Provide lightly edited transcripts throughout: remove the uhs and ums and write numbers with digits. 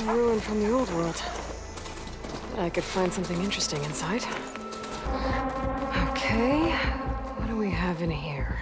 a ruin from the old world. I could find something interesting inside. Okay, what do we have in here?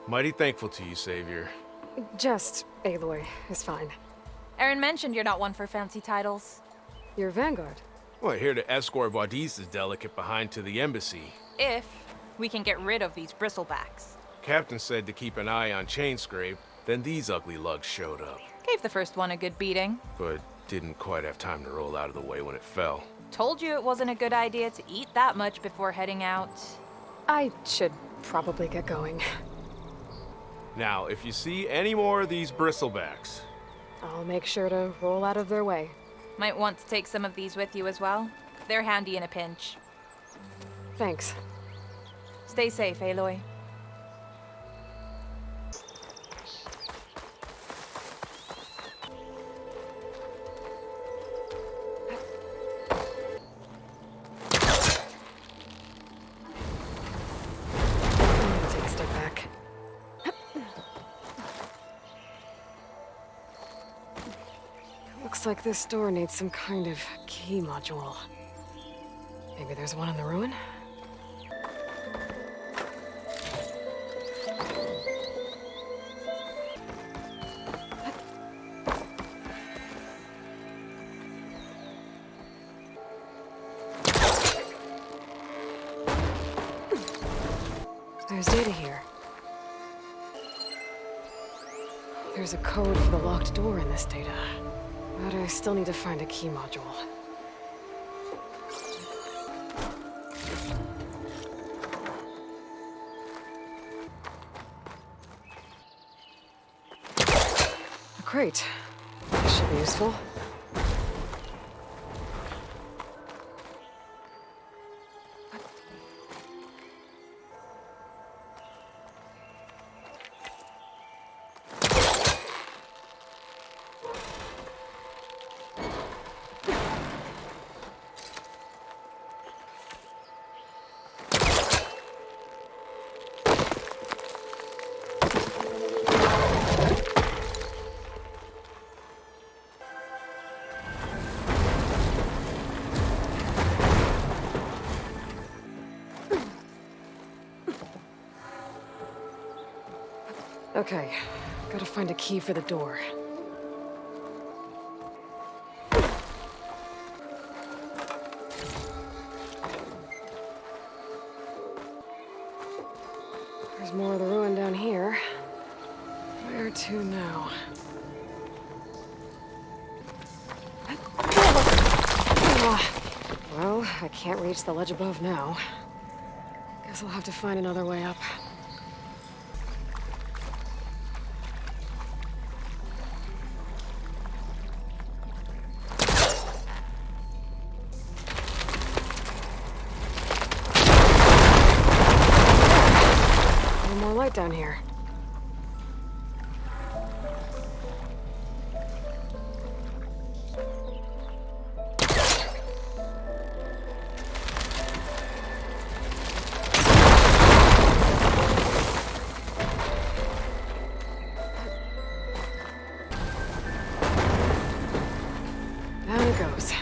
Mighty thankful to you, Savior. Just Aloy is fine. Aaron mentioned you're not one for fancy titles. You're Vanguard. Well, here to escort Wadis's delicate behind to the embassy. If we can get rid of these bristlebacks. Captain said to keep an eye on Chainscrape, then these ugly lugs showed up. Gave the first one a good beating. But didn't quite have time to roll out of the way when it fell. Told you it wasn't a good idea to eat that much before heading out. I should probably get going. Now, if you see any more of these bristlebacks... I'll make sure to roll out of their way. Might want to take some of these with you as well. They're handy in a pinch. Thanks. Stay safe, Aloy. Take a step back. Looks like this door needs some kind of key module. Maybe there's one in the ruin? There's data here. There's a code for the locked door in this data. But I still need to find a key module. A crate. This should be useful. Okay, gotta find a key for the door. There's more of the ruin down here. Where to now? Well, I can't reach the ledge above now. Guess I'll have to find another way up. More light down here. Down it goes.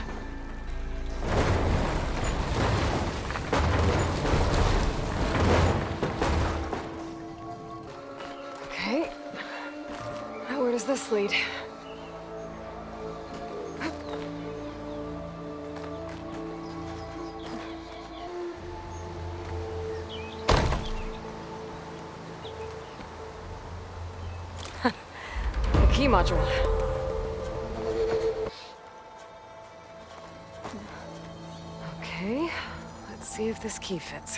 Okay. Now where does this lead? The key module. Okay, let's see if this key fits.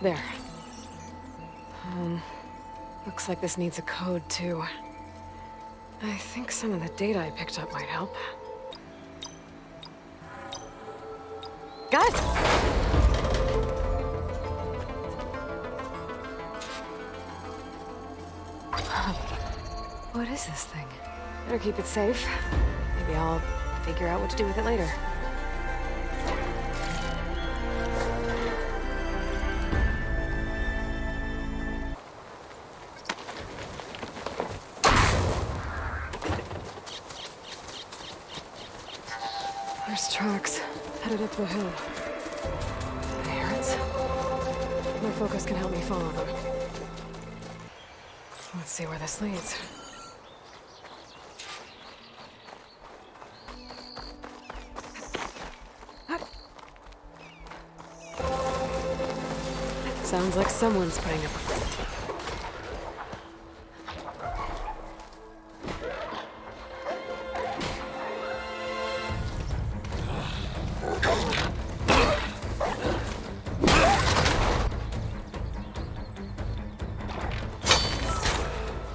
There. Looks like this needs a code, too. I think some of the data I picked up might help. Guys! What is this thing? Better keep it safe. Maybe I'll figure out what to do with it later. There's tracks headed up the hill. Parents? My focus can help me follow them. Let's see where this leads. Sounds like someone's putting up.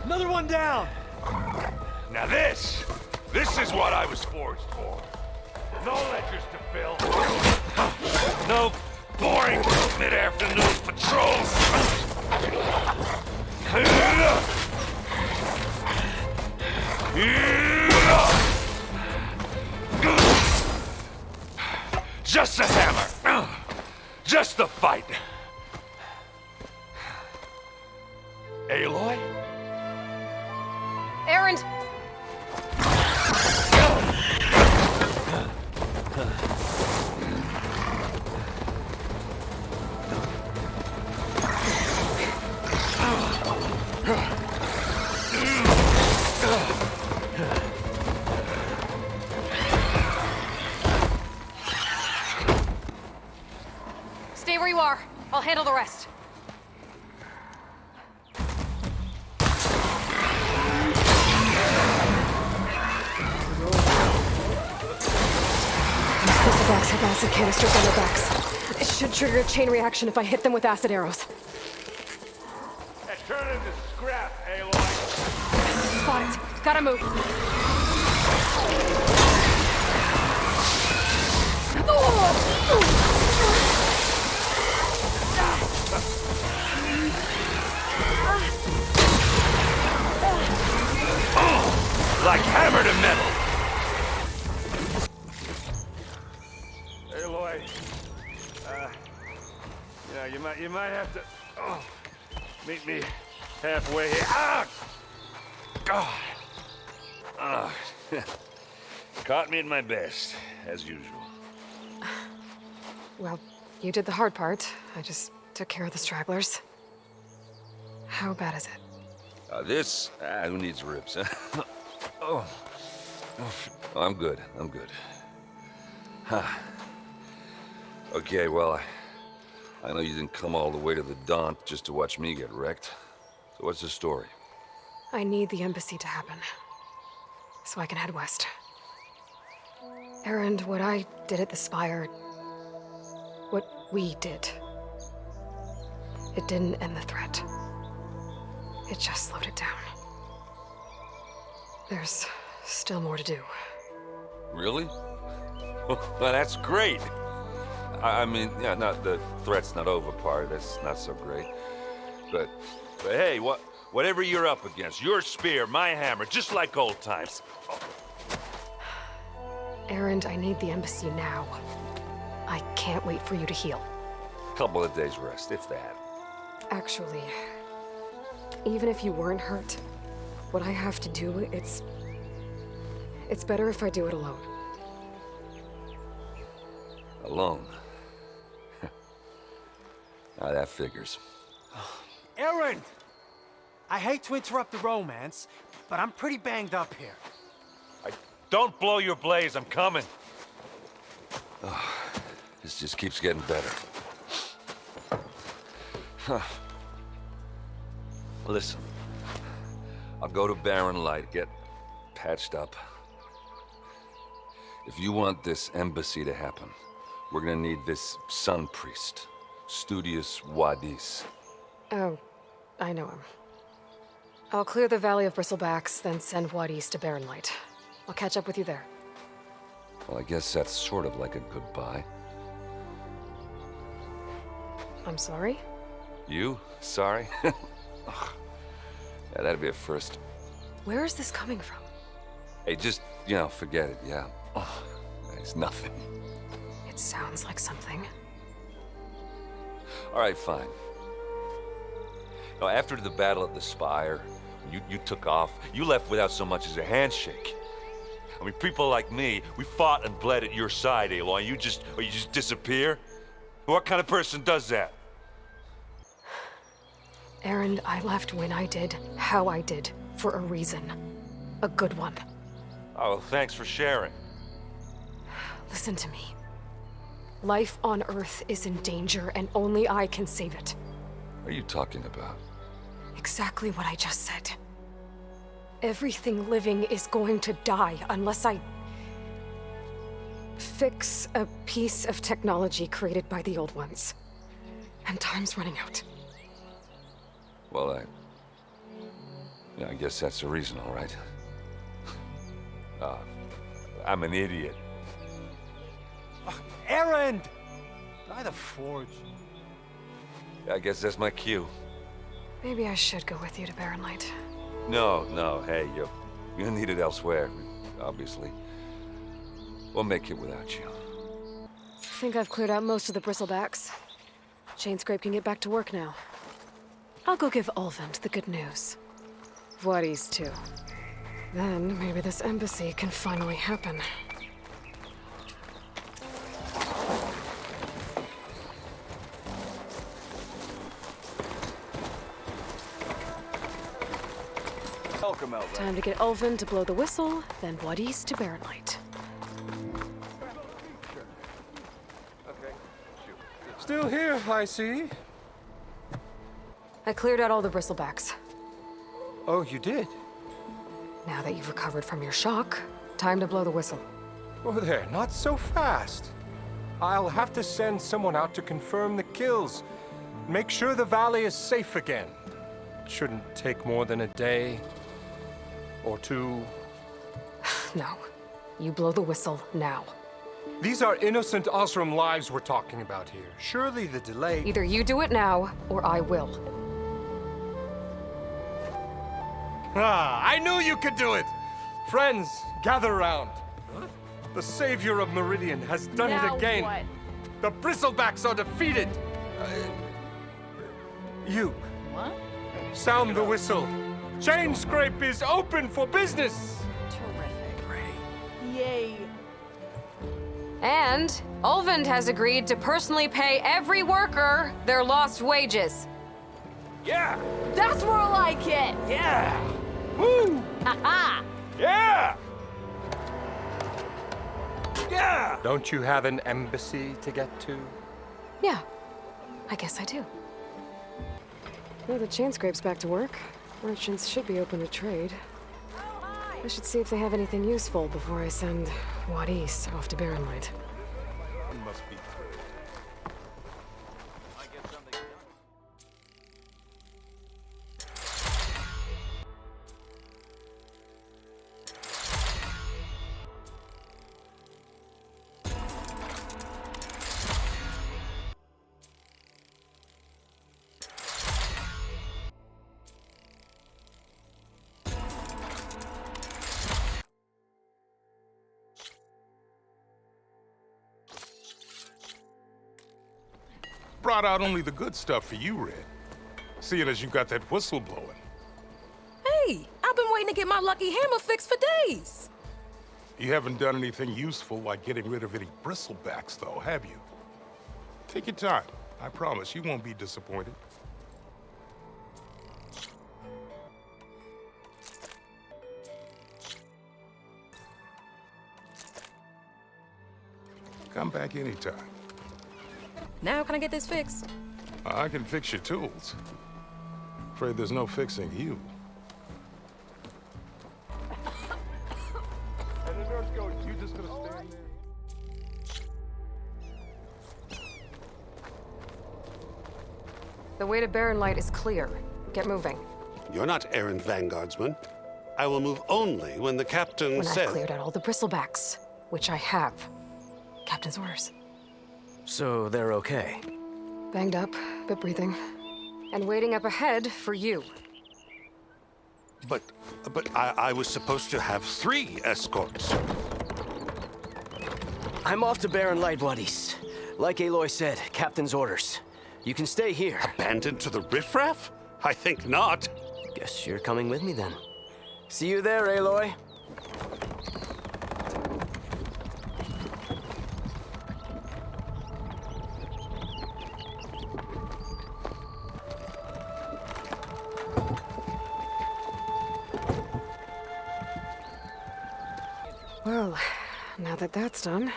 Another one down! Now this is what I was forged for. No ledgers to fill. No boring mid-afternoon patrols. Just a hammer. Just the fight. Aloy? Erend! Stay where you are. I'll handle the rest. Backs have acid canisters on their backs. It should trigger a chain reaction if I hit them with acid arrows. That turn into scrap, Aloy. Spot it. Gotta move. Like hammer to metal. Aloy, you might have to meet me halfway here. Ah! God. Caught me at my best, as usual. Well, you did the hard part. I just took care of the stragglers. How bad is it? Who needs ribs, huh? Oh, I'm good. Huh. Okay, well, I know you didn't come all the way to the Daunt just to watch me get wrecked. So what's the story? I need the embassy to happen, so I can head west. Erend, what I did at the Spire, what we did, it didn't end the threat. It just slowed it down. There's still more to do. Really? Well, that's great. I mean, yeah, not the threat's not over part. That's not so great. But hey, whatever you're up against, your spear, my hammer, just like old times. Erend, I need the embassy now. I can't wait for you to heal. Couple of days rest, if that. Actually, even if you weren't hurt, what I have to do, it's better if I do it alone. Alone? Now that figures. Erend! I hate to interrupt the romance, but I'm pretty banged up here. Don't blow your blaze, I'm coming. This just keeps getting better. Huh. Listen, I'll go to Barren Light, get patched up. If you want this embassy to happen, we're gonna need this sun priest, Studius Wadis. Oh, I know him. I'll clear the Valley of Bristlebacks, then send Watt East to Barren Light. I'll catch up with you there. Well, I guess that's sort of like a goodbye. I'm sorry? You? Sorry? Ugh. Yeah, that'd be a first. Where is this coming from? Hey, just, forget it, yeah. Ugh. It's nothing. It sounds like something. All right, fine. Now, after the Battle at the Spire, you took off. You left without so much as a handshake. I mean, people like me, we fought and bled at your side, Aloy. You just disappear? What kind of person does that? Erend, I left when I did, how I did, for a reason. A good one. Oh, well, thanks for sharing. Listen to me. Life on Earth is in danger, and only I can save it. What are you talking about? Exactly what I just said. Everything living is going to die unless I fix a piece of technology created by the old ones. And time's running out. Well, I guess that's the reason, all right. I'm an idiot. Erend! By the Forge. I guess that's my cue. Maybe I should go with you to Barren Light. No, hey, you're needed elsewhere, obviously. We'll make it without you. I think I've cleared out most of the Bristlebacks. Chainscrape can get back to work now. I'll go give Ulvund the good news. Watt East, too. Then maybe this embassy can finally happen. Welcome, Elva. Time to get Ulvund to blow the whistle, then Watt East to Barren Light. Still here, I see. I cleared out all the Bristlebacks. Oh, you did? Now that you've recovered from your shock, time to blow the whistle. Oh, there, not so fast. I'll have to send someone out to confirm the kills. Make sure the valley is safe again. It shouldn't take more than a day or two. No. You blow the whistle now. These are innocent Osram lives we're talking about here. Surely the delay... Either you do it now, or I will. Ah, I knew you could do it! Friends, gather around. The savior of Meridian has done it again. What? The Bristlebacks are defeated. You. What? Sound the whistle. Chainscrape is open for business. Terrific. Yay. And Ulvund has agreed to personally pay every worker their lost wages. Yeah! That's more like it! Yeah! Woo! Ha-ha! Yeah! Yeah! Don't you have an embassy to get to? Yeah, I guess I do. Now that Chainscrape's back to work, merchants should be open to trade. I should see if they have anything useful before I send Watt East off to Barren Light. Must be through. Brought out only the good stuff for you, Red. Seeing as you got that whistle blowing. Hey, I've been waiting to get my lucky hammer fixed for days. You haven't done anything useful like getting rid of any bristlebacks, though, have you? Take your time. I promise you won't be disappointed. Come back anytime. Now can I get this fixed? I can fix your tools. Afraid there's no fixing you. And the nurse goes, you just gonna stand there? The way to Barren Light is clear. Get moving. You're not errant vanguardsman. I will move only when the captain When says... I've cleared out all the bristlebacks, which I have. Captain's orders. So they're okay? Banged up, but breathing. And waiting up ahead for you. But I was supposed to have 3 escorts. I'm off to Baron Lightbloodies. Like Aloy said, Captain's orders. You can stay here. Abandoned to the riffraff? I think not. Guess you're coming with me then. See you there, Aloy. Well, now that that's done,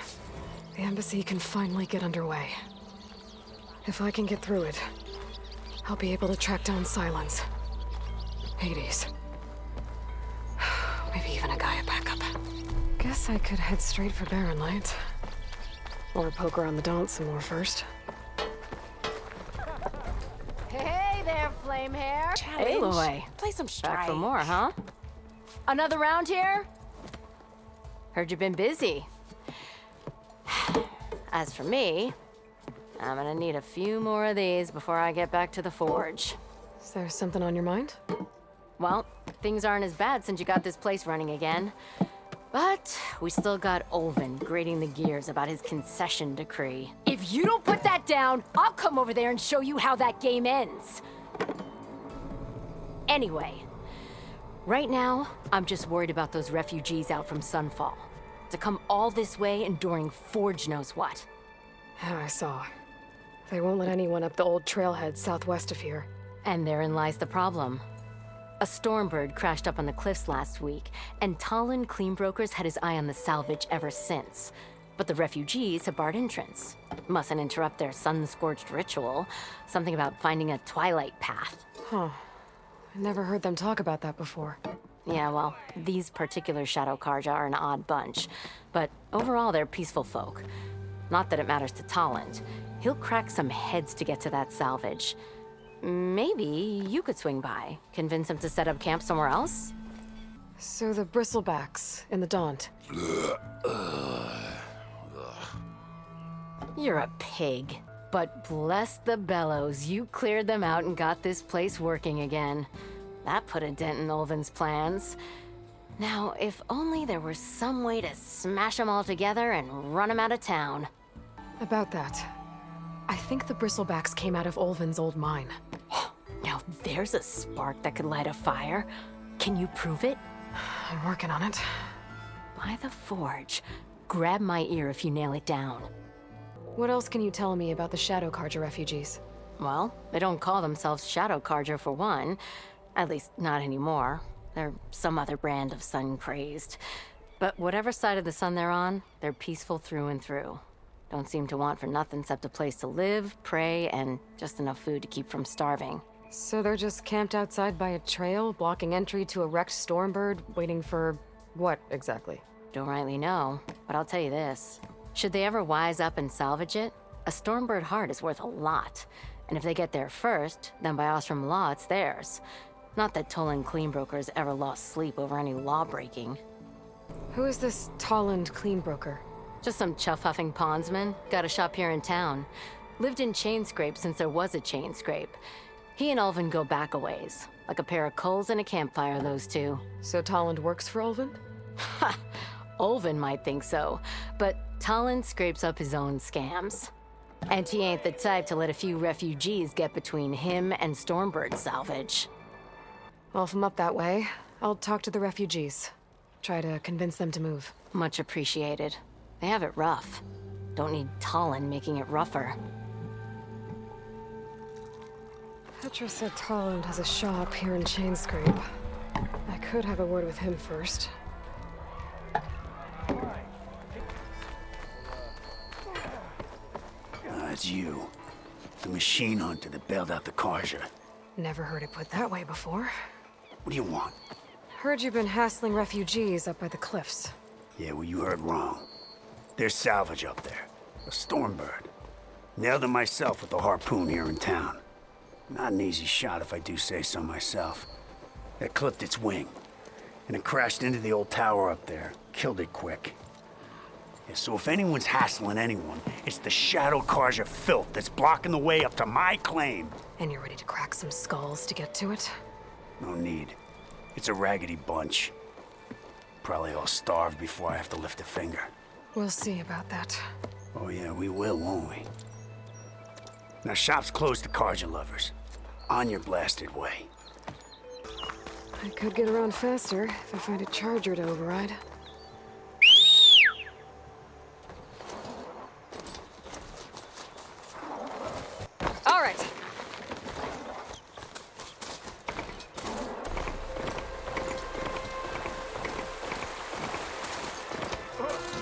the embassy can finally get underway. If I can get through it, I'll be able to track down Sylens, Hades, maybe even a Gaia backup. Guess I could head straight for Barren Light. Or poke around the Daunt some more first. Hey there, flame hair. Aloy. Play some strike. Back for more, huh? Another round here? Heard you've been busy. As for me, I'm gonna need a few more of these before I get back to the forge. Is there something on your mind? Well, things aren't as bad since you got this place running again. But we still got Olvin grating the gears about his concession decree. If you don't put that down, I'll come over there and show you how that game ends. Anyway, right now, I'm just worried about those refugees out from Sunfall. To come all this way enduring Forge knows what. Yeah, I saw. They won't let anyone up the old trailhead southwest of here. And therein lies the problem. A Stormbird crashed up on the cliffs last week, and Talon Cleanbrokers had his eye on the salvage ever since. But the refugees have barred entrance. Mustn't interrupt their sun-scorched ritual. Something about finding a twilight path. Huh. I never heard them talk about that before. Yeah, well, these particular Shadow Karja are an odd bunch. But overall, they're peaceful folk. Not that it matters to Talon. He'll crack some heads to get to that salvage. Maybe you could swing by, convince him to set up camp somewhere else? So the bristlebacks in the Daunt. You're a pig. But bless the bellows, you cleared them out and got this place working again. That put a dent in Olvin's plans. Now, if only there were some way to smash them all together and run them out of town. About that, I think the bristlebacks came out of Olvin's old mine. Now there's a spark that could light a fire. Can you prove it? I'm working on it. By the Forge. Grab my ear if you nail it down. What else can you tell me about the Shadow Karja refugees? Well, they don't call themselves Shadow Karja for one. At least, not anymore. They're some other brand of sun-crazed. But whatever side of the sun they're on, they're peaceful through and through. Don't seem to want for nothing except a place to live, pray, and just enough food to keep from starving. So they're just camped outside by a trail, blocking entry to a wrecked Stormbird, waiting for what, exactly? Don't rightly know, but I'll tell you this. Should they ever wise up and salvage it, a Stormbird heart is worth a lot. And if they get there first, then by Ostrom law, it's theirs. Not that Toland Cleanbrokers ever lost sleep over any law-breaking. Who is this Tolland Cleanbroker? Just some chuff-huffing pondsman. Got a shop here in town. Lived in Chainscrape since there was a Chainscrape. He and Olvin go back a ways. Like a pair of coals and a campfire, those two. So Tolland works for Olvin? Ha! Olvin might think so, but Talon scrapes up his own scams. And he ain't the type to let a few refugees get between him and Stormbird salvage. Well, if I'm up that way, I'll talk to the refugees. Try to convince them to move. Much appreciated. They have it rough. Don't need Talon making it rougher. Petra said Tolland has a shop here in Chainscrape. I could have a word with him first. It's you. The machine hunter that bailed out the Karja. Never heard it put that way before. What do you want? Heard you've been hassling refugees up by the cliffs. Yeah, well, you heard wrong. There's salvage up there. A Stormbird. Nailed him myself with the harpoon here in town. Not an easy shot if I do say so myself. It clipped its wing, and it crashed into the old tower up there. Killed it quick. Yeah, so if anyone's hassling anyone, it's the Shadow Carja filth that's blocking the way up to my claim. And you're ready to crack some skulls to get to it? No need. It's a raggedy bunch. Probably all starved before I have to lift a finger. We'll see about that. Oh yeah, we will, won't we? Now shop's closed to Carja lovers. On your blasted way. I could get around faster if I find a charger to override. All right.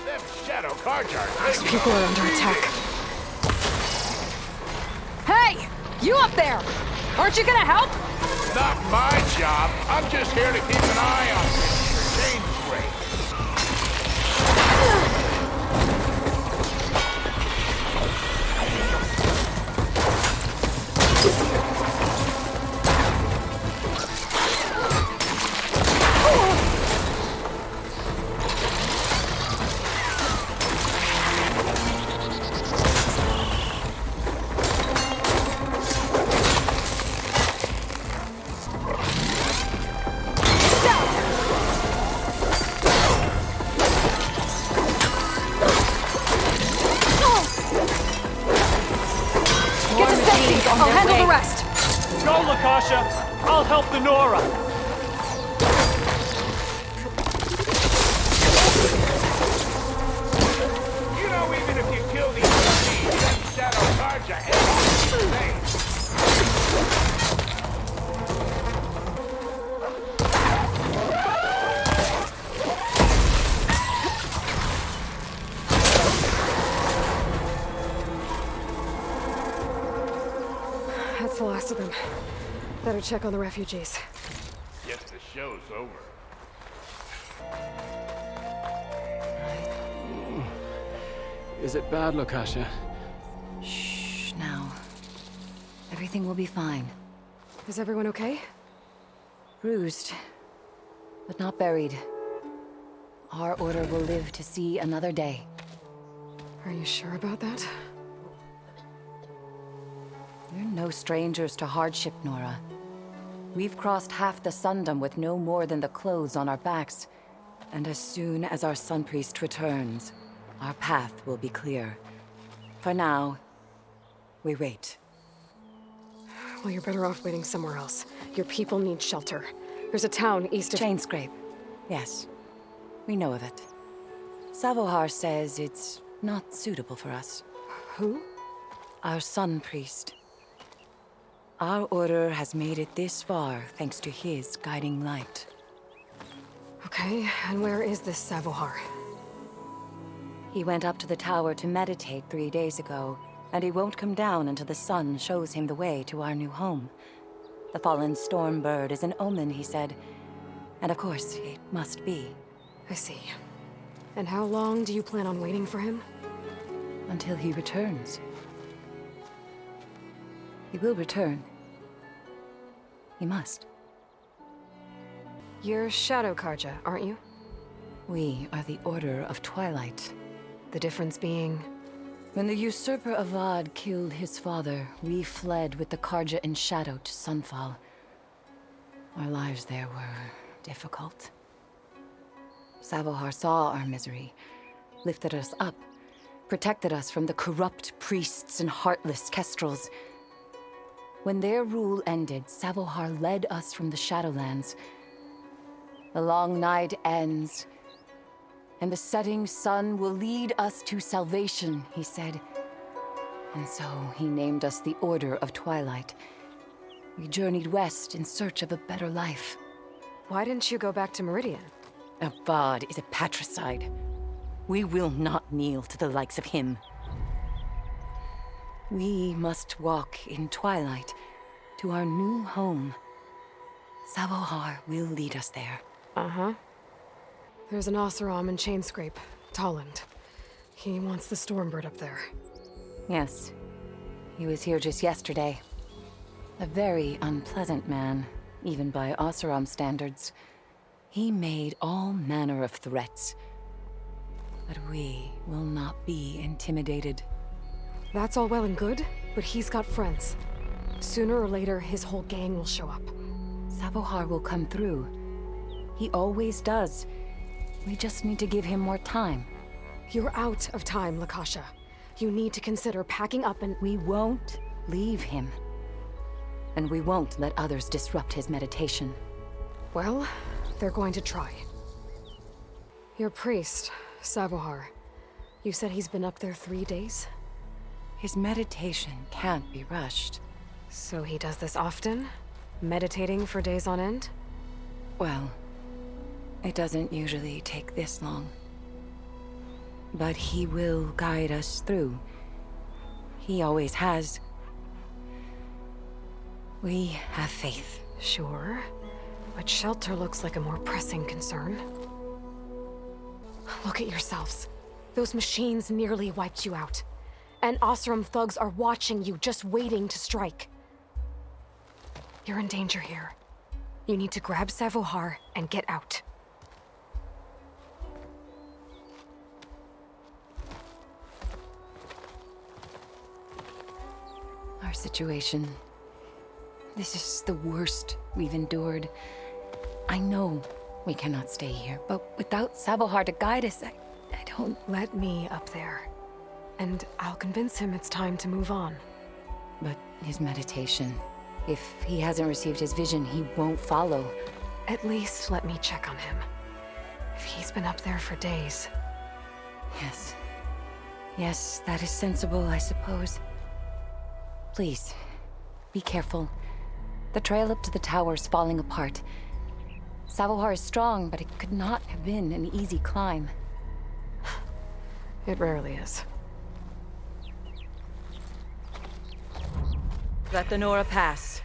Them Shadow Carja. These people are under attack. Hey! You up there! Aren't you gonna help? Not my job. I'm just here to keep an eye on things for Chainscrape. I'll handle the rest. Go, Lakasha. I'll help the Nora. You know, even if you kill these thieves, them Shadow Carja ain't the same. That's the last of them. Better check on the refugees. Guess the show's over. Is it bad, Lakasha? Shh, now. Everything will be fine. Is everyone okay? Bruised, but not buried. Our order will live to see another day. Are you sure about that? We're no strangers to hardship, Nora. We've crossed half the Sundom with no more than the clothes on our backs. And as soon as our Sun Priest returns, our path will be clear. For now, we wait. Well, you're better off waiting somewhere else. Your people need shelter. There's a town east of... Chainscrape. Yes. We know of it. Savohar says it's not suitable for us. Who? Our Sun Priest. Our order has made it this far thanks to his guiding light. Okay, and where is this Savohar? He went up to the tower to meditate 3 days ago, and he won't come down until the sun shows him the way to our new home. The fallen storm bird is an omen, he said. And of course, it must be. I see. And how long do you plan on waiting for him? Until he returns. He will return. He must. You're Shadow Carja, aren't you? We are the Order of Twilight. The difference being... When the usurper Avad killed his father, we fled with the Carja in shadow to Sunfall. Our lives there were difficult. Savohar saw our misery, lifted us up, protected us from the corrupt priests and heartless kestrels. When their rule ended, Savohar led us from the Shadowlands. The long night ends, and the setting sun will lead us to salvation, he said. And so he named us the Order of Twilight. We journeyed west in search of a better life. Why didn't you go back to Meridian? Avad is a patricide. We will not kneel to the likes of him. We must walk in twilight to our new home. Savohar will lead us there. Uh-huh. There's an Oseram in Chainscrape, Tolland. He wants the Stormbird up there. Yes. He was here just yesterday. A very unpleasant man. even by Oseram standards. He made all manner of threats. But we will not be intimidated. That's all well and good, but he's got friends. Sooner or later, his whole gang will show up. Savohar will come through. He always does. We just need to give him more time. You're out of time, Lakasha. You need to consider packing up and— We won't leave him. And we won't let others disrupt his meditation. Well, they're going to try. Your priest, Savohar. You said he's been up there 3 days? His meditation can't be rushed. So he does this often? Meditating for days on end? Well, it doesn't usually take this long. But he will guide us through. He always has. We have faith. Sure. But shelter looks like a more pressing concern. Look at yourselves. Those machines nearly wiped you out. And Oseram thugs are watching you, just waiting to strike. You're in danger here. You need to grab Savohar and get out. Our situation. This is the worst we've endured. I know we cannot stay here, but without Savohar to guide us, I don't... Let me up there. And I'll convince him it's time to move on. But his meditation... If he hasn't received his vision, he won't follow. At least let me check on him. If he's been up there for days. Yes. Yes, that is sensible, I suppose. Please, be careful. The trail up to the tower's falling apart. Savohar is strong, but it could not have been an easy climb. It rarely is. Let the Nora pass.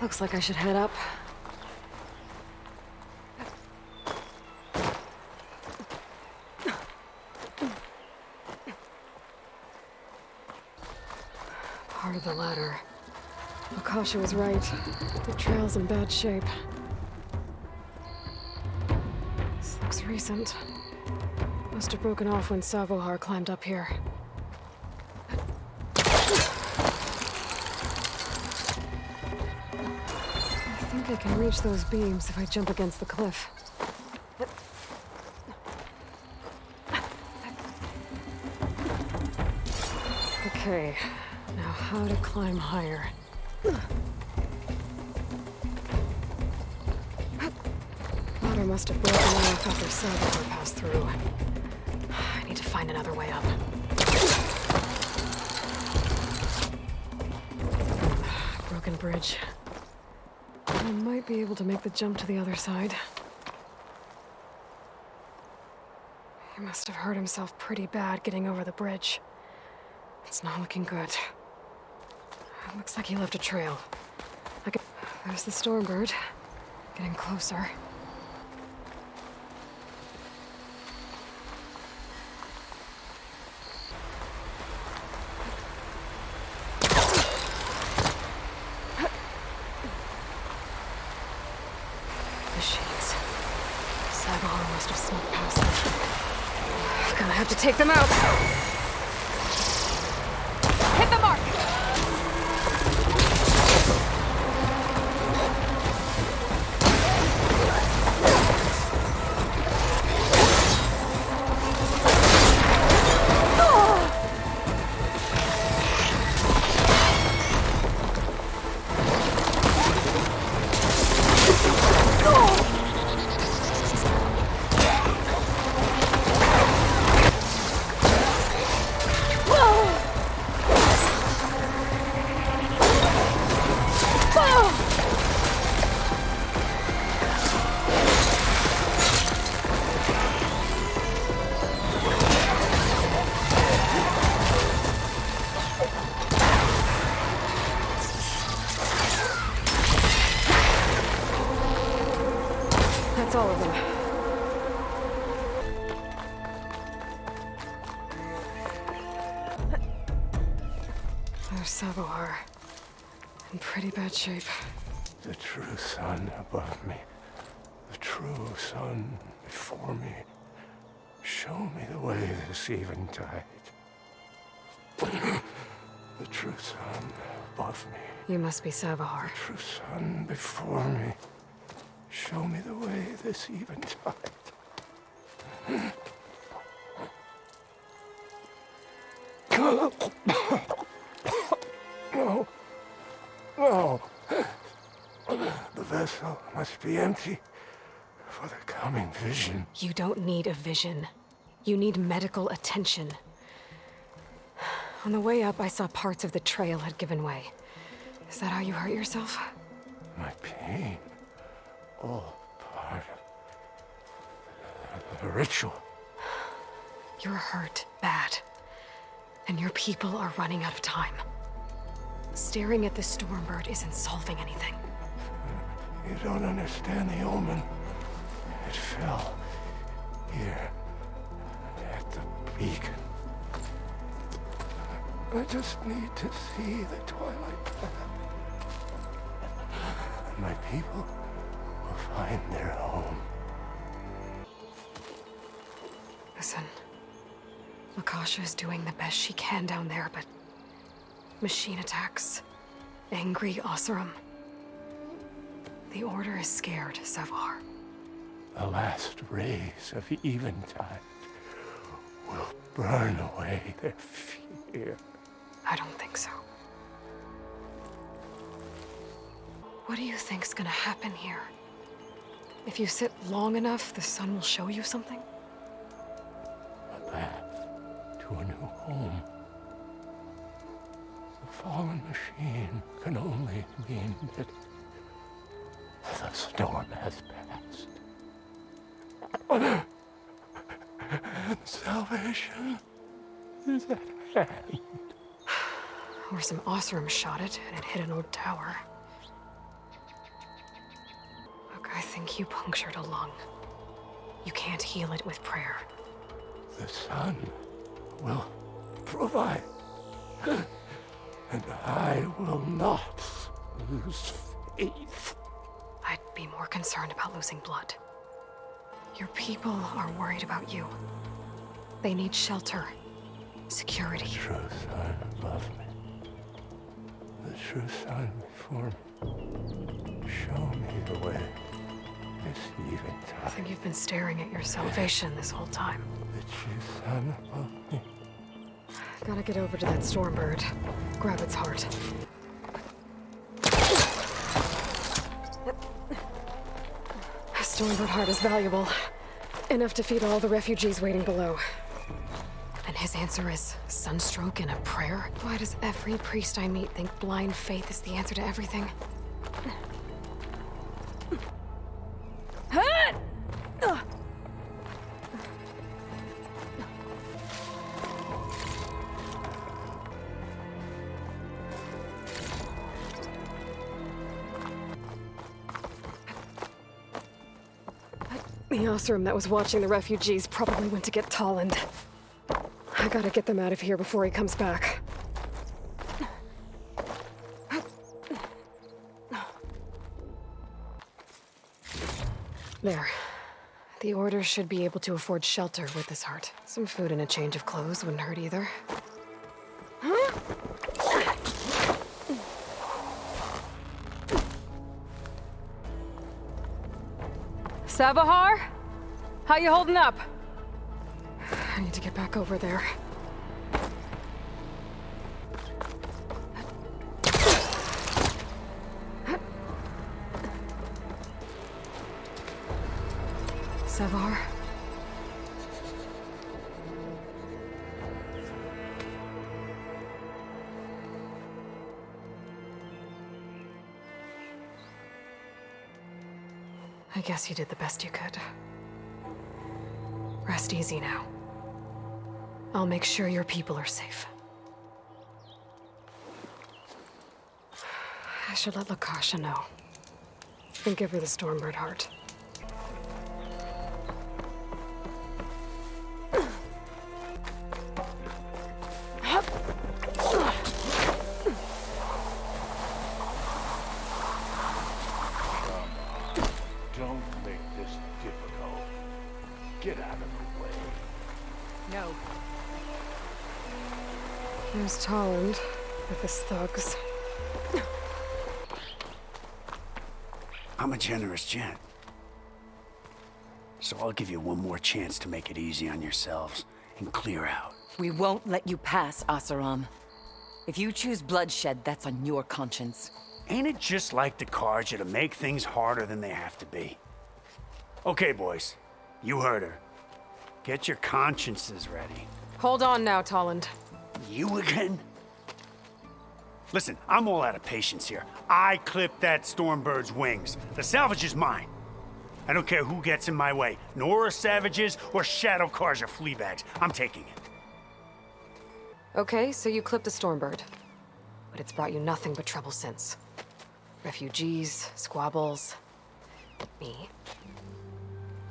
Looks like I should head up. Part of the ladder. Lakasha was right. The trail's in bad shape. This looks recent. Must have broken off when Savohar climbed up here. I think I can reach those beams if I jump against the cliff. Okay, now how to climb higher. Ladder must have broken off after Savohar passed through. I need to find another way up. Broken bridge. I might be able to make the jump to the other side. He must have hurt himself pretty bad getting over the bridge. It's not looking good. It looks like he left a trail. There's the Stormbird. Getting closer. Machines. Savohar must have snuck past them. Gonna have to take them out. Hit the mark! That's all of them. There's Savohar. In pretty bad shape. The true sun above me. The true sun before me. Show me the way this eventide. The true sun above me. You must be Savohar. The true sun before me. Show me the way this eventide. No. No. The vessel must be empty for the coming vision. You don't need a vision. You need medical attention. On the way up, I saw parts of the trail had given way. Is that how you hurt yourself? My pain. All part of the ritual. You're hurt bad. And your people are running out of time. Staring at the Stormbird isn't solving anything. You don't understand the omen. It fell here at the beacon. I just need to see the twilight path. And my people will find their home. Listen, Lakasha is doing the best she can down there, but machine attacks, angry Oseram. The Order is scared, Savohar. The last rays of eventide will burn away their fear. I don't think so. What do you think's gonna happen here? If you sit long enough, the sun will show you something? A path to a new home. The fallen machine can only mean that the storm has passed. And salvation is at hand. Or some Oseram shot it, and it hit an old tower. Look, I think you punctured a lung. You can't heal it with prayer. The sun will provide. And I will not lose faith. I'd be more concerned about losing blood. Your people are worried about you. They need shelter, security. The true sun above me. The true sun before me. Show me the way this eventide. I think you've been staring at your salvation this whole time. The true sun above me. Gotta get over to that Stormbird. Grab its heart. A Stormbird heart is valuable. Enough to feed all the refugees waiting below. And his answer is sunstroke and a prayer? Why does every priest I meet think blind faith is the answer to everything? The Oseram that was watching the refugees probably went to get Tolland. I gotta get them out of here before he comes back. There. The Order should be able to afford shelter with this heart. Some food and a change of clothes wouldn't hurt either. Savohar? How you holding up? I need to get back over there. Savohar? I guess you did the best you could. Rest easy now. I'll make sure your people are safe. I should let Lakasha know. And give her the Stormbird heart. No. There's Tolland with his thugs. I'm a generous gent. So I'll give you one more chance to make it easy on yourselves and clear out. We won't let you pass, Asaram. If you choose bloodshed, that's on your conscience. Ain't it just like the Carja to make things harder than they have to be? Okay, boys. You heard her. Get your consciences ready. Hold on now, Tolland. You again? Listen, I'm all out of patience here. I clipped that Stormbird's wings. The salvage is mine. I don't care who gets in my way. Nora Savages or Shadow Carja fleabags. I'm taking it. Okay, so you clipped the Stormbird. But it's brought you nothing but trouble since. Refugees, squabbles, me.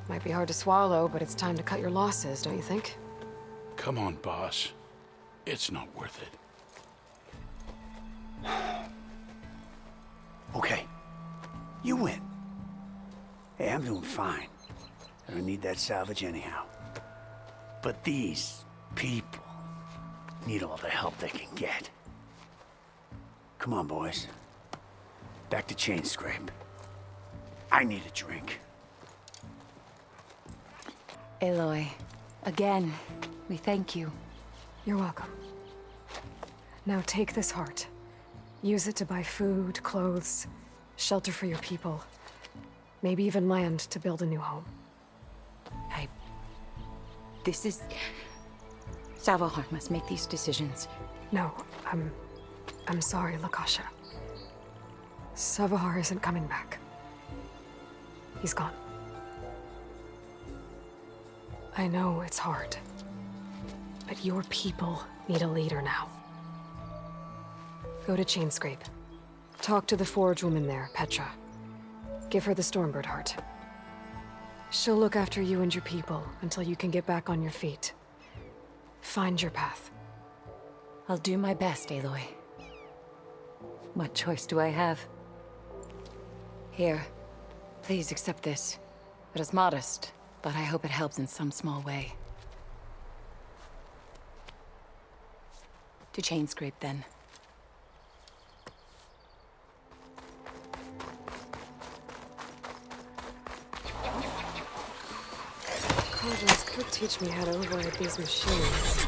Might be hard to swallow, but it's time to cut your losses, don't you think? Come on, boss. It's not worth it. Okay. You win. Hey, I'm doing fine. I don't need that salvage anyhow. But these people need all the help they can get. Come on, boys. Back to Chainscrape. I need a drink. Aloy, again, we thank you. You're welcome. Now take this heart. Use it to buy food, clothes, shelter for your people. Maybe even land to build a new home. This is... Savahar must make these decisions. No, I'm sorry, Lakasha. Savahar isn't coming back. He's gone. I know it's hard, but your people need a leader now. Go to Chainscrape. Talk to the Forge woman there, Petra. Give her the Stormbird heart. She'll look after you and your people until you can get back on your feet. Find your path. I'll do my best, Aloy. What choice do I have? Here, please accept this. It is modest, but I hope it helps in some small way. To Chainscrape, then. Carjas could teach me how to override these machines.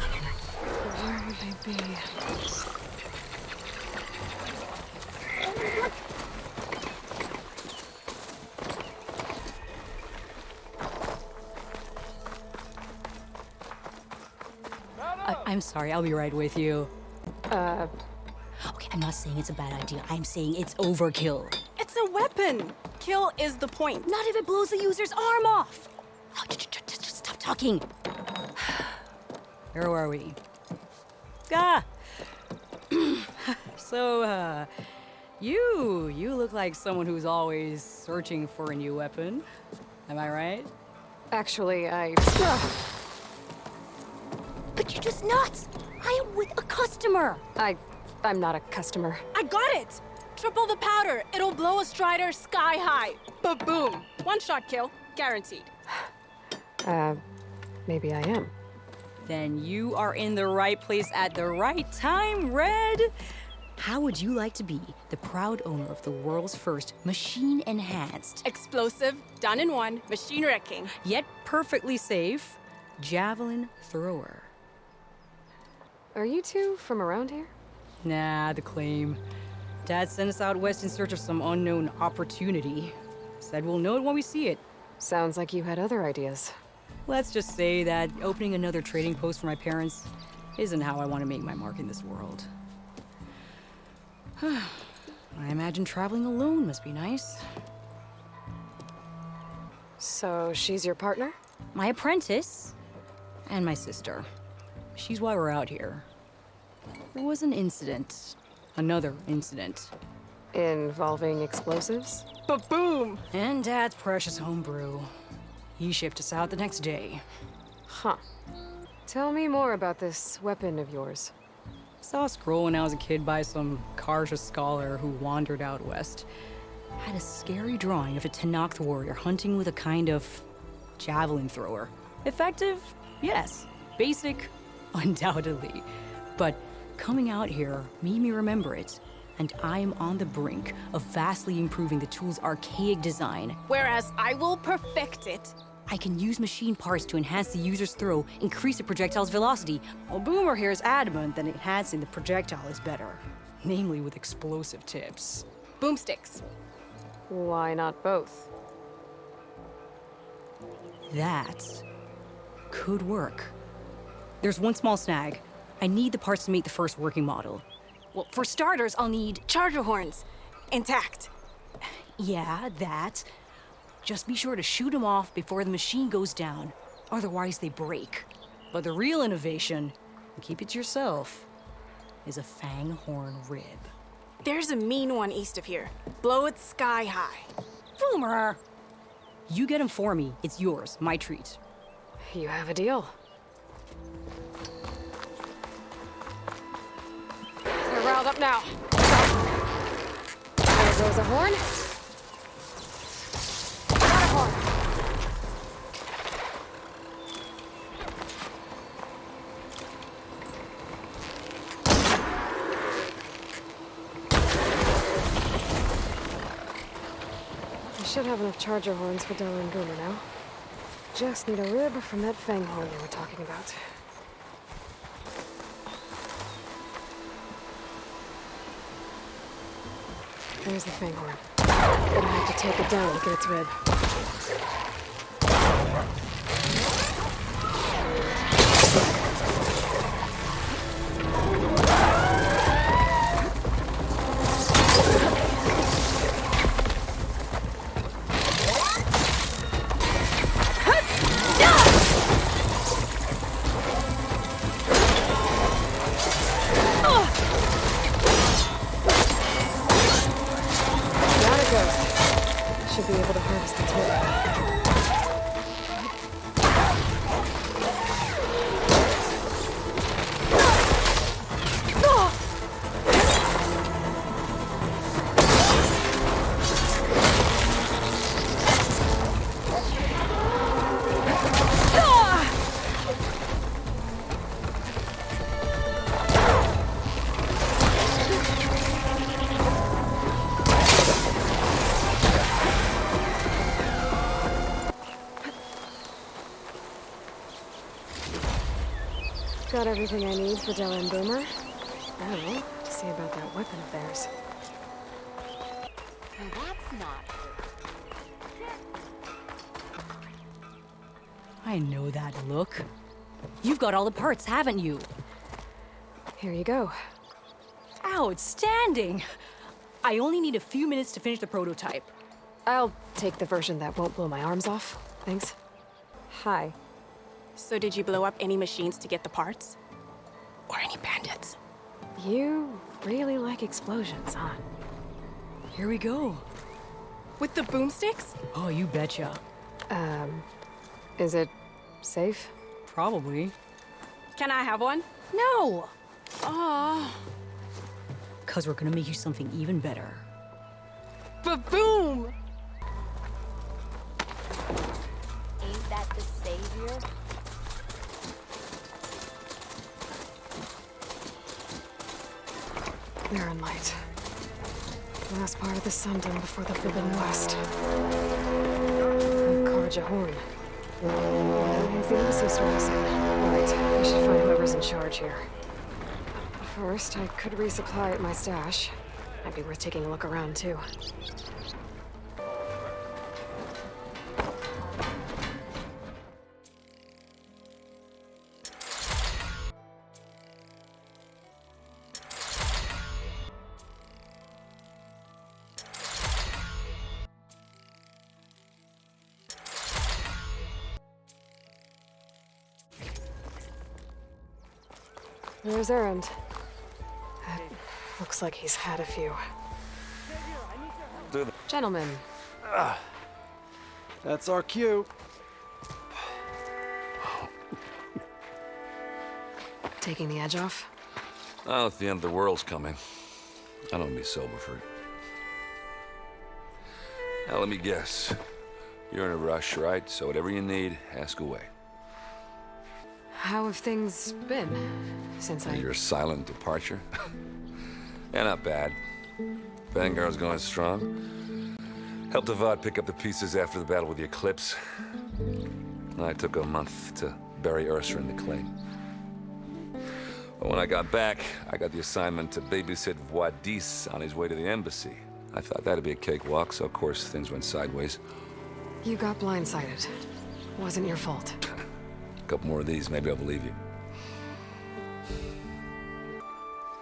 But where would they be? I'm sorry, I'll be right with you. Okay, I'm not saying it's a bad idea. I'm saying it's overkill. It's a weapon. Kill is the point. Not if it blows the user's arm off. Oh, just stop talking. Where are we? So, you look like someone who's always searching for a new weapon. Am I right? Actually, But you're just nuts! I am with a customer! I'm not a customer. I got it! Triple the powder. It'll blow a Strider sky high. Ba-boom. One-shot kill. Guaranteed. Maybe I am. Then you are in the right place at the right time, Red! How would you like to be the proud owner of the world's first machine-enhanced, explosive, done in one, machine wrecking, yet perfectly safe, javelin thrower? Are you two from around here? Nah, the claim. Dad sent us out west in search of some unknown opportunity. Said we'll know it when we see it. Sounds like you had other ideas. Let's just say that opening another trading post for my parents isn't how I want to make my mark in this world. I imagine traveling alone must be nice. So she's your partner? My apprentice and my sister. She's why we're out here. There was an incident. Another incident. Involving explosives? Ba-boom! And Dad's precious homebrew. He shipped us out the next day. Huh. Tell me more about this weapon of yours. Saw a scroll when I was a kid by some Karja scholar who wandered out west. Had a scary drawing of a Tenakth warrior hunting with a kind of javelin thrower. Effective? Yes. Basic? Undoubtedly. But coming out here made me remember it. And I am on the brink of vastly improving the tool's archaic design. Whereas I will perfect it. I can use machine parts to enhance the user's throw, increase the projectile's velocity. While Boomer here is adamant that enhancing the projectile is better. Namely with explosive tips. Boomsticks. Why not both? That could work. There's one small snag. I need the parts to make the first working model. Well, for starters, I'll need charger horns. Intact. Yeah, that. Just be sure to shoot them off before the machine goes down. Otherwise, they break. But the real innovation, and keep it to yourself, is a fang horn rib. There's a mean one east of here. Blow it sky high. Boomer! You get him for me. It's yours. My treat. You have a deal. They're riled up now. There goes a horn. Got a horn. I should have enough charger horns for Della and Boomer now. Just need a rib from that fang horn you were talking about. There's the fang horn. Gonna have to take it down to get its rib. Should be able to harvest its Got everything I need for Della and Boomer. Now, see about that weapon of theirs. Now that's not. I know that look. You've got all the parts, haven't you? Here you go. Outstanding! I only need a few minutes to finish the prototype. I'll take the version that won't blow my arms off. Thanks. Hi. So did you blow up any machines to get the parts? Or any bandits? You really like explosions, huh? Here we go. With the boomsticks? Oh, you betcha. Is it safe? Probably. Can I have one? No! Oh. 'Cause we're gonna make you something even better. Ba-boom! Ain't that the savior? Mirren light. Last part of the Sundom before the Forbidden West. Karja horn. That means the embassy storm soon. Right, we should find whoever's in charge here. First, I could resupply at my stash. Might be worth taking a look around, too. Where's Erend? Looks like he's had a few. Gentlemen. That's our cue. Taking the edge off? Oh, if the end of the world's coming, I don't be sober for it. Now, let me guess. You're in a rush, right? So whatever you need, ask away. How have things been since I... Your silent departure? Yeah, not bad. Vanguard's going strong. Helped Avad pick up the pieces after the battle with the Eclipse. I took a month to bury Ursa in the claim. But when I got back, I got the assignment to babysit Wadis on his way to the embassy. I thought that'd be a cakewalk, so of course things went sideways. You got blindsided. Wasn't your fault. A couple more of these, maybe I'll believe you.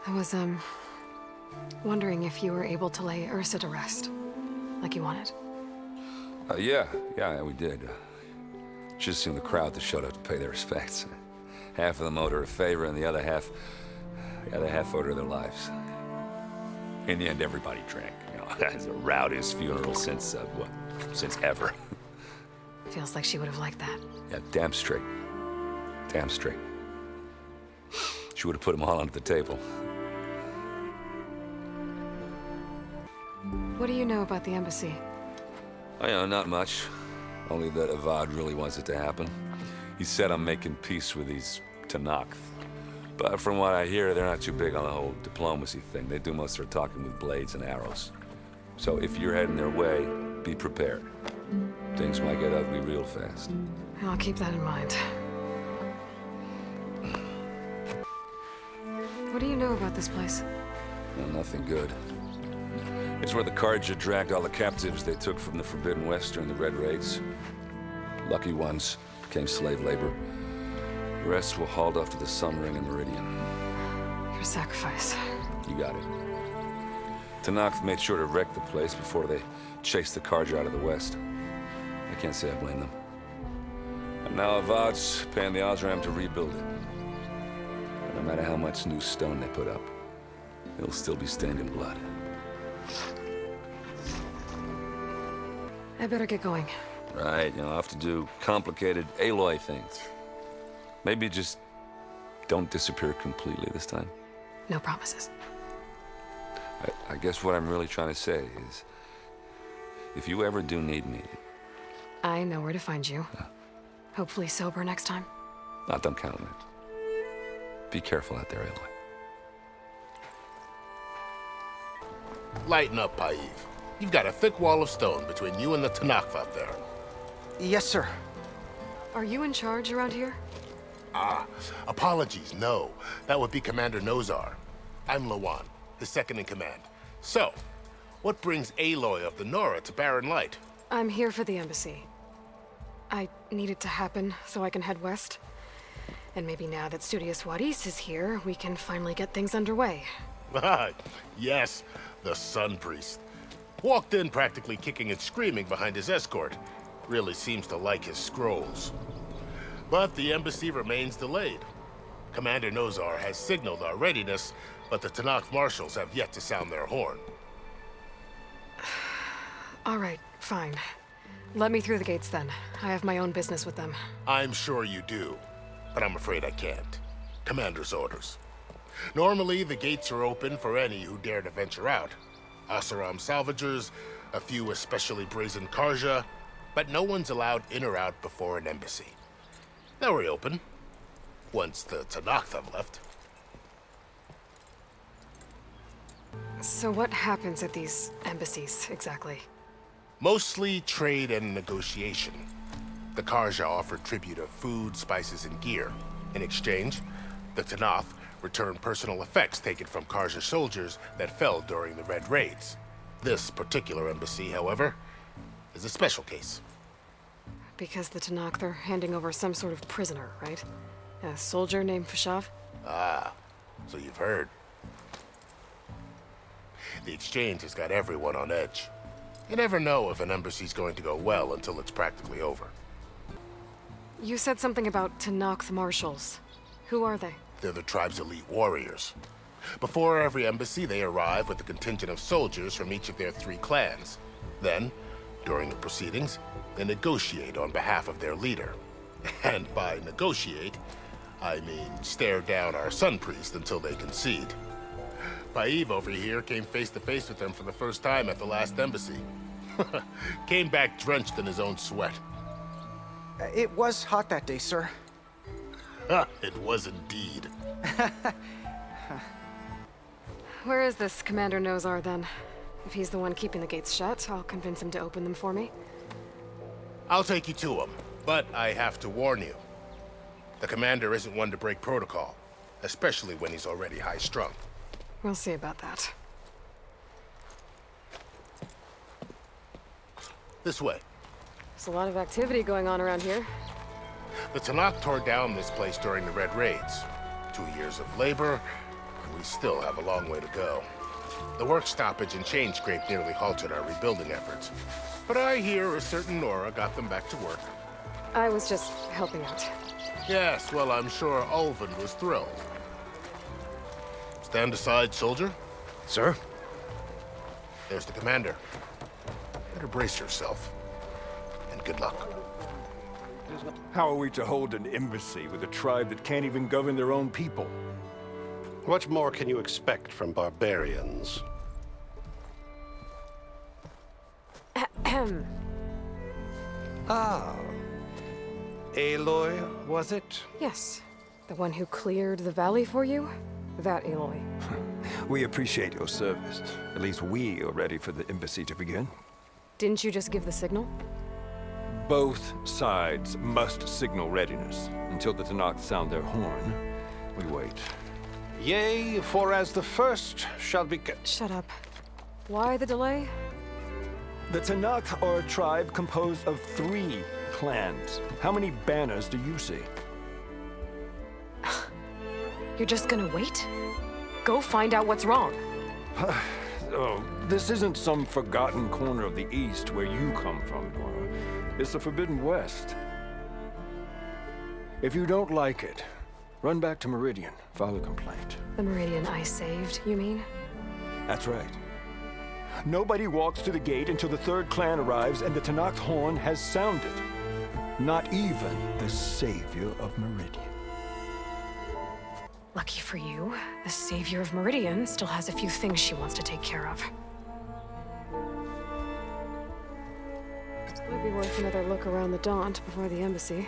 I was, wondering if you were able to lay Ursa to rest, like you wanted. Yeah, we did. Just seemed the crowd that showed up to pay their respects. Half of them owed her a favor, and the other half owed her their lives. In the end, everybody drank. You know, that's the rowdiest funeral since ever. Feels like she would have liked that. Yeah, damn straight. Damn straight. She would have put them all under the table. What do you know about the embassy? Oh, you know, not much. Only that Avad really wants it to happen. He said I'm making peace with these Tenakth. But from what I hear, they're not too big on the whole diplomacy thing. They do most of their talking with blades and arrows. So if you're heading their way, be prepared. Things might get ugly real fast. I'll keep that in mind. What do you know about this place? Well, nothing good. It's where the Carja dragged all the captives they took from the Forbidden West during the Red Raids. Lucky ones became slave labor. The rest were hauled off to the Sun Ring and Meridian. Your sacrifice. You got it. Tenakth made sure to wreck the place before they chased the Carja out of the West. I can't say I blame them. And now Avad's paying the Osram to rebuild it. And no matter how much new stone they put up, it'll still be stained in blood. I better get going. Right, you know, I'll have to do complicated Aloy things. Maybe just don't disappear completely this time. No promises. I guess what I'm really trying to say is, if you ever do need me... I know where to find you. Hopefully sober next time. Don't count on it. Be careful out there, Aloy. Lighten up, Paiv. You've got a thick wall of stone between you and the Tenakth up there. Yes, sir. Are you in charge around here? Apologies, no. That would be Commander Nozar. I'm Lawan, his second in command. So, what brings Aloy of the Nora to Barren Light? I'm here for the embassy. I need it to happen so I can head west. And maybe now that Studious Wadis is here, we can finally get things underway. Yes, the Sun Priest. Walked in practically kicking and screaming behind his escort. Really seems to like his scrolls. But the embassy remains delayed. Commander Nozar has signaled our readiness, but the Tenakth marshals have yet to sound their horn. All right, fine. Let me through the gates then. I have my own business with them. I'm sure you do, but I'm afraid I can't. Commander's orders. Normally, the gates are open for any who dare to venture out. Oseram salvagers, a few especially brazen Carja, but no one's allowed in or out before an embassy. They'll reopen, once the Tenakth have left. So what happens at these embassies, exactly? Mostly trade and negotiation. The Carja offer tribute of food, spices, and gear. In exchange, the Tenakth return personal effects taken from Carja soldiers that fell during the Red Raids. This particular embassy, however, is a special case. Because the Tenakth are handing over some sort of prisoner, right? A soldier named Fashav? So you've heard. The exchange has got everyone on edge. You never know if an embassy's going to go well until it's practically over. You said something about Tenakth marshals. Who are they? They're the tribe's elite warriors. Before every embassy, they arrive with a contingent of soldiers from each of their 3 clans. Then, during the proceedings, they negotiate on behalf of their leader. And by negotiate, I mean stare down our Sun Priest until they concede. Paiv over here came face to face with them for the first time at the last embassy. Came back drenched in his own sweat. It was hot that day, sir. It was indeed. Where is this Commander Nozar, then? If he's the one keeping the gates shut, I'll convince him to open them for me. I'll take you to him, but I have to warn you. The commander isn't one to break protocol, especially when he's already high-strung. We'll see about that. This way. There's a lot of activity going on around here. The Tanakh tore down this place during the Red Raids. 2 years of labor, and we still have a long way to go. The work stoppage and chain scrape nearly halted our rebuilding efforts. But I hear a certain Nora got them back to work. I was just helping out. Yes, well, I'm sure Ulvund was thrilled. Stand aside, soldier. Sir? There's the commander. Better brace yourself. And good luck. How are we to hold an embassy with a tribe that can't even govern their own people? What more can you expect from barbarians? Ahem. Ah. Aloy, was it? Yes. The one who cleared the valley for you? That Aloy. We appreciate your service. At least we are ready for the embassy to begin. Didn't you just give the signal? Both sides must signal readiness. Until the Tanakh sound their horn, we wait. Yea, for as the first shall be... Shut up. Why the delay? The Tanakh are a tribe composed of 3 clans. How many banners do you see? You're just gonna wait? Go find out what's wrong. Oh, this isn't some forgotten corner of the East where you come from, Nora. It's the Forbidden West. If you don't like it, run back to Meridian, file a complaint. The Meridian I saved, you mean? That's right. Nobody walks to the gate until the 3rd clan arrives and the Tanakh horn has sounded. Not even the savior of Meridian. Lucky for you, the savior of Meridian still has a few things she wants to take care of. Might be worth another look around the Daunt before the embassy.